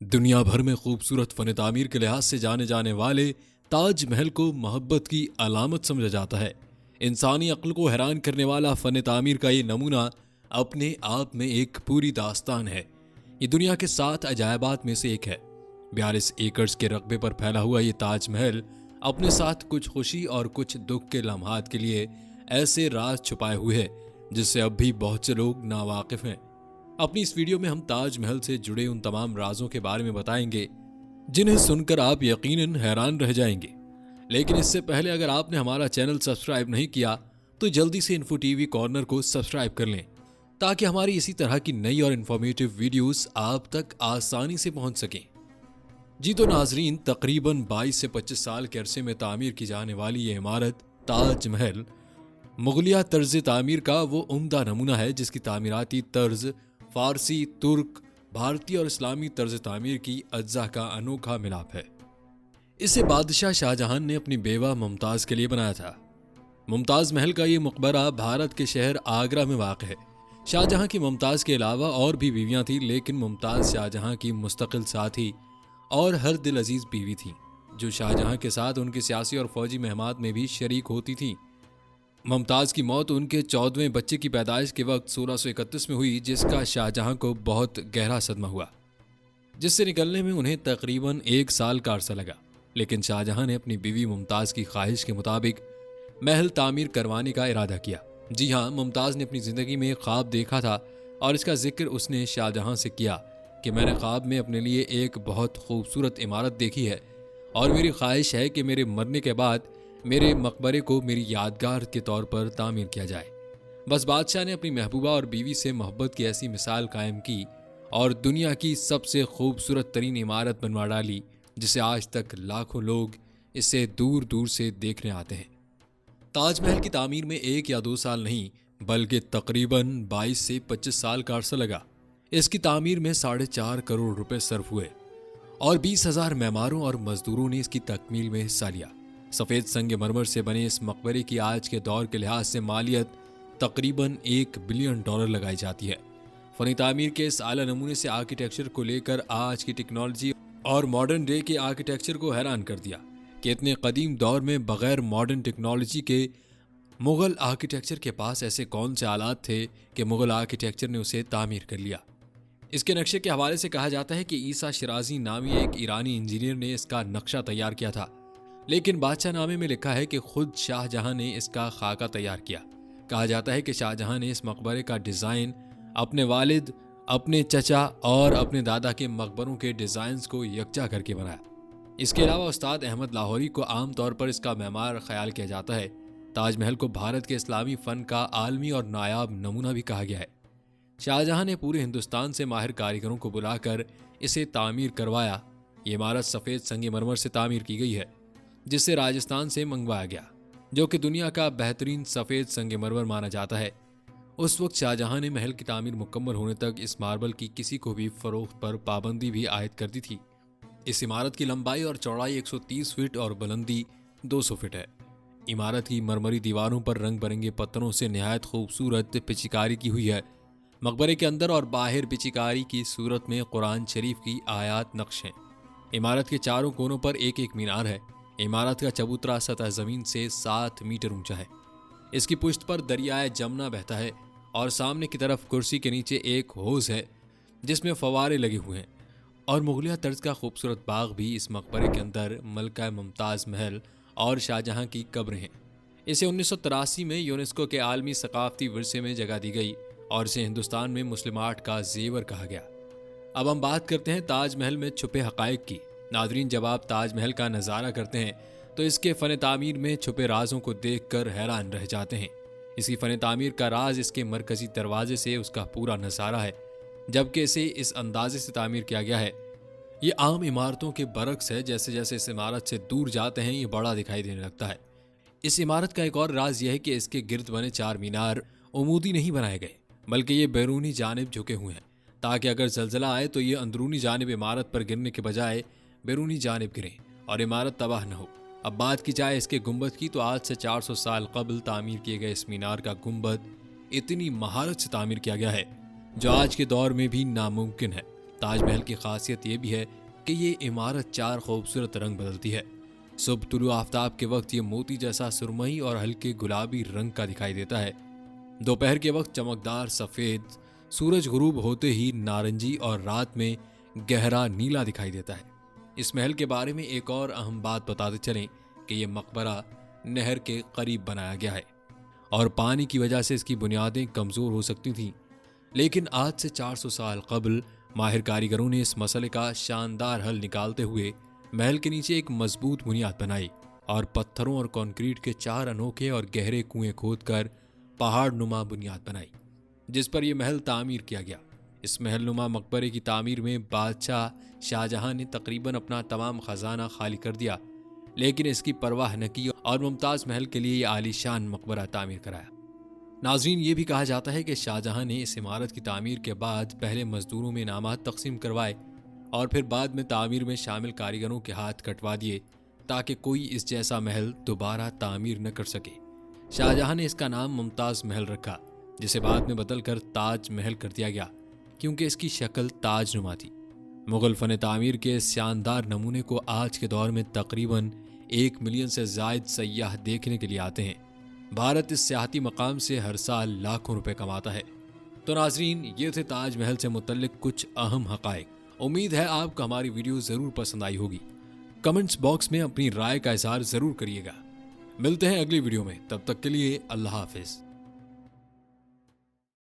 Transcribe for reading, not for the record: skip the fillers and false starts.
دنیا بھر میں خوبصورت فن تعمیر کے لحاظ سے جانے جانے والے تاج محل کو محبت کی علامت سمجھا جاتا ہے۔ انسانی عقل کو حیران کرنے والا فن تعمیر کا یہ نمونہ اپنے آپ میں ایک پوری داستان ہے۔ یہ دنیا کے 7 عجائبات میں سے ایک ہے۔ 42 ایکڑز کے رقبے پر پھیلا ہوا یہ تاج محل اپنے ساتھ کچھ خوشی اور کچھ دکھ کے لمحات کے لیے ایسے راز چھپائے ہوئے ہے جس سے اب بھی بہت سے لوگ ناواقف ہیں۔ اپنی اس ویڈیو میں ہم تاج محل سے جڑے ان تمام رازوں کے بارے میں بتائیں گے جنہیں سن کر آپ یقیناً حیران رہ جائیں گے۔ لیکن اس سے پہلے اگر آپ نے ہمارا چینل سبسکرائب نہیں کیا تو جلدی سے انفو ٹی وی کارنر کو سبسکرائب کر لیں تاکہ ہماری اسی طرح کی نئی اور انفارمیٹیو ویڈیوز آپ تک آسانی سے پہنچ سکیں۔ جی تو ناظرین، تقریباً 22 سے 25 سال کے عرصے میں تعمیر کی جانے والی یہ عمارت تاج محل مغلیہ طرز تعمیر کا وہ عمدہ نمونہ ہے جس کی تعمیراتی طرز فارسی، ترک، بھارتی اور اسلامی طرز تعمیر کی اجزاء کا انوکھا ملاپ ہے۔ اسے بادشاہ شاہجہان نے اپنی بیوہ ممتاز کے لیے بنایا تھا۔ ممتاز محل کا یہ مقبرہ بھارت کے شہر آگرہ میں واقع ہے۔ شاہجہاں کی ممتاز کے علاوہ اور بھی بیویاں تھیں، لیکن ممتاز شاہجہاں کی مستقل ساتھی اور ہر دل عزیز بیوی تھیں جو شاہجہاں کے ساتھ ان کی سیاسی اور فوجی مہمات میں بھی شریک ہوتی تھیں۔ ممتاز کی موت ان کے 14ویں بچے کی پیدائش کے وقت 1631 میں ہوئی، جس کا شاہجہاں کو بہت گہرا صدمہ ہوا، جس سے نکلنے میں انہیں تقریباً 1 سال کا عرصہ لگا۔ لیکن شاہجہاں نے اپنی بیوی ممتاز کی خواہش کے مطابق محل تعمیر کروانے کا ارادہ کیا۔ جی ہاں، ممتاز نے اپنی زندگی میں ایک خواب دیکھا تھا اور اس کا ذکر اس نے شاہجہاں سے کیا کہ میں نے خواب میں اپنے لیے ایک بہت خوبصورت عمارت دیکھی ہے اور میری خواہش ہے کہ میرے مرنے کے بعد میرے مقبرے کو میری یادگار کے طور پر تعمیر کیا جائے۔ بس بادشاہ نے اپنی محبوبہ اور بیوی سے محبت کی ایسی مثال قائم کی اور دنیا کی سب سے خوبصورت ترین عمارت بنوا ڈالی جسے آج تک لاکھوں لوگ اسے دور دور سے دیکھنے آتے ہیں۔ تاج محل کی تعمیر میں 1 یا 2 سال نہیں بلکہ تقریباً 22 سے 25 سال کا عرصہ لگا۔ اس کی تعمیر میں 4.5 کروڑ روپے صرف ہوئے اور 20,000 معماروں اور مزدوروں نے اس کی تکمیل میں حصہ لیا۔ سفید سنگ مرمر سے بنے اس مقبرے کی آج کے دور کے لحاظ سے مالیت تقریباً $1 بلین لگائی جاتی ہے۔ فنی تعمیر کے اس اعلیٰ نمونے سے آرکیٹیکچر کو لے کر آج کی ٹیکنالوجی اور ماڈرن ڈے کے آرکیٹیکچر کو حیران کر دیا کہ اتنے قدیم دور میں بغیر ماڈرن ٹیکنالوجی کے مغل آرکیٹیکچر کے پاس ایسے کون سے آلات تھے کہ مغل آرکیٹیکچر نے اسے تعمیر کر لیا۔ اس کے نقشے کے حوالے سے کہا جاتا ہے کہ عیسیٰ شیرازی نامی ایک ایرانی انجینئر نے اس کا نقشہ تیار کیا تھا، لیکن بادشاہ نامے میں لکھا ہے کہ خود شاہ جہاں نے اس کا خاکہ تیار کیا۔ کہا جاتا ہے کہ شاہ جہاں نے اس مقبرے کا ڈیزائن اپنے والد، اپنے چچا اور اپنے دادا کے مقبروں کے ڈیزائنز کو یکجا کر کے بنایا۔ اس کے علاوہ استاد احمد لاہوری کو عام طور پر اس کا معمار خیال کیا جاتا ہے۔ تاج محل کو بھارت کے اسلامی فن کا عالمی اور نایاب نمونہ بھی کہا گیا ہے۔ شاہ جہاں نے پورے ہندوستان سے ماہر کاریگروں کو بلا کر اسے تعمیر کروایا۔ یہ عمارت سفید سنگ مرمر سے تعمیر کی گئی ہے جس سے راجستھان سے منگوایا گیا، جو کہ دنیا کا بہترین سفید سنگ مرمر مانا جاتا ہے۔ اس وقت شاہ جہاں نے محل کی تعمیر مکمل ہونے تک اس ماربل کی کسی کو بھی فروخت پر پابندی بھی عائد کر دی تھی۔ اس عمارت کی لمبائی اور چوڑائی 130 فٹ اور بلندی 200 فٹ ہے۔ عمارت کی مرمری دیواروں پر رنگ برنگے پتھروں سے نہایت خوبصورت پچیکاری کی ہوئی ہے۔ مقبرے کے اندر اور باہر پچیکاری کی صورت میں قرآن شریف کی آیات نقش ہیں۔ عمارت کے چاروں کونوں پر ایک ایک مینار ہے۔ عمارت کا چبوترا سطح زمین سے 7 میٹر اونچا ہے۔ اس کی پشت پر دریائے جمنا بہتا ہے اور سامنے کی طرف کرسی کے نیچے ایک حوض ہے جس میں فوارے لگے ہوئے ہیں، اور مغلیہ طرز کا خوبصورت باغ بھی اس مقبرے کے اندر ملکہ ممتاز محل اور شاہجہاں کی قبریں ہیں۔ اسے 1983 میں یونیسکو کے عالمی ثقافتی ورثے میں جگہ دی گئی اور اسے ہندوستان میں مسلم آرٹ کا زیور کہا گیا۔ اب ہم بات کرتے ہیں تاج محل میں چھپے حقائق کی۔ ناظرین، جب آپ تاج محل کا نظارہ کرتے ہیں تو اس کے فن تعمیر میں چھپے رازوں کو دیکھ کر حیران رہ جاتے ہیں۔ اس کی فن تعمیر کا راز اس کے مرکزی دروازے سے اس کا پورا نظارہ ہے، جبکہ اسے اس اندازے سے تعمیر کیا گیا ہے۔ یہ عام عمارتوں کے برعکس ہے، جیسے جیسے اس عمارت سے دور جاتے ہیں یہ بڑا دکھائی دینے لگتا ہے۔ اس عمارت کا ایک اور راز یہ ہے کہ اس کے گرد بنے 4 مینار عمودی نہیں بنائے گئے، بلکہ یہ بیرونی جانب جھکے ہوئے ہیں تاکہ اگر زلزلہ آئے تو یہ اندرونی جانب عمارت پر گرنے کے بجائے بیرونی جانب گریں اور عمارت تباہ نہ ہو۔ اب بات کی جائے اس کے گنبد کی تو آج سے 400 سال قبل تعمیر کیے گئے اس مینار کا گنبد اتنی مہارت سے تعمیر کیا گیا ہے جو آج کے دور میں بھی ناممکن ہے۔ تاج محل کی خاصیت یہ بھی ہے کہ یہ عمارت 4 خوبصورت رنگ بدلتی ہے۔ صبح طلوع آفتاب کے وقت یہ موتی جیسا سرمئی اور ہلکے گلابی رنگ کا دکھائی دیتا ہے۔ دوپہر کے وقت چمکدار سفید، سورج غروب ہوتے ہی نارنجی اور رات میں گہرا نیلا دکھائی دیتا ہے۔ اس محل کے بارے میں ایک اور اہم بات بتاتے چلیں کہ یہ مقبرہ نہر کے قریب بنایا گیا ہے اور پانی کی وجہ سے اس کی بنیادیں کمزور ہو سکتی تھیں، لیکن آج سے 400 سال قبل ماہر کاریگروں نے اس مسئلے کا شاندار حل نکالتے ہوئے محل کے نیچے ایک مضبوط بنیاد بنائی اور پتھروں اور کنکریٹ کے 4 انوکھے اور گہرے کنویں کھود کر پہاڑ نما بنیاد بنائی، جس پر یہ محل تعمیر کیا گیا۔ اس محل نما مقبرے کی تعمیر میں بادشاہ شاہ جہاں نے تقریباً اپنا تمام خزانہ خالی کر دیا، لیکن اس کی پرواہ نہ کی اور ممتاز محل کے لیے یہ عالی شان مقبرہ تعمیر کرایا۔ ناظرین، یہ بھی کہا جاتا ہے کہ شاہ جہاں نے اس عمارت کی تعمیر کے بعد پہلے مزدوروں میں انعامات تقسیم کروائے اور پھر بعد میں تعمیر میں شامل کاریگروں کے ہاتھ کٹوا دیے تاکہ کوئی اس جیسا محل دوبارہ تعمیر نہ کر سکے۔ شاہ جہاں نے اس کا نام ممتاز محل رکھا، جسے بعد میں بدل کر تاج محل کر دیا گیا کیونکہ اس کی شکل تاج نما تھی۔ مغل فن تعمیر کے اس شاندار نمونے کو آج کے دور میں تقریباً 1 ملین سے زائد سیاح دیکھنے کے لیے آتے ہیں۔ بھارت اس سیاحتی مقام سے ہر سال لاکھوں روپے کماتا ہے۔ تو ناظرین، یہ تھے تاج محل سے متعلق کچھ اہم حقائق۔ امید ہے آپ کو ہماری ویڈیو ضرور پسند آئی ہوگی۔ کمنٹس باکس میں اپنی رائے کا اظہار ضرور کریے گا۔ ملتے ہیں اگلی ویڈیو میں، تب تک کے لیے اللہ حافظ۔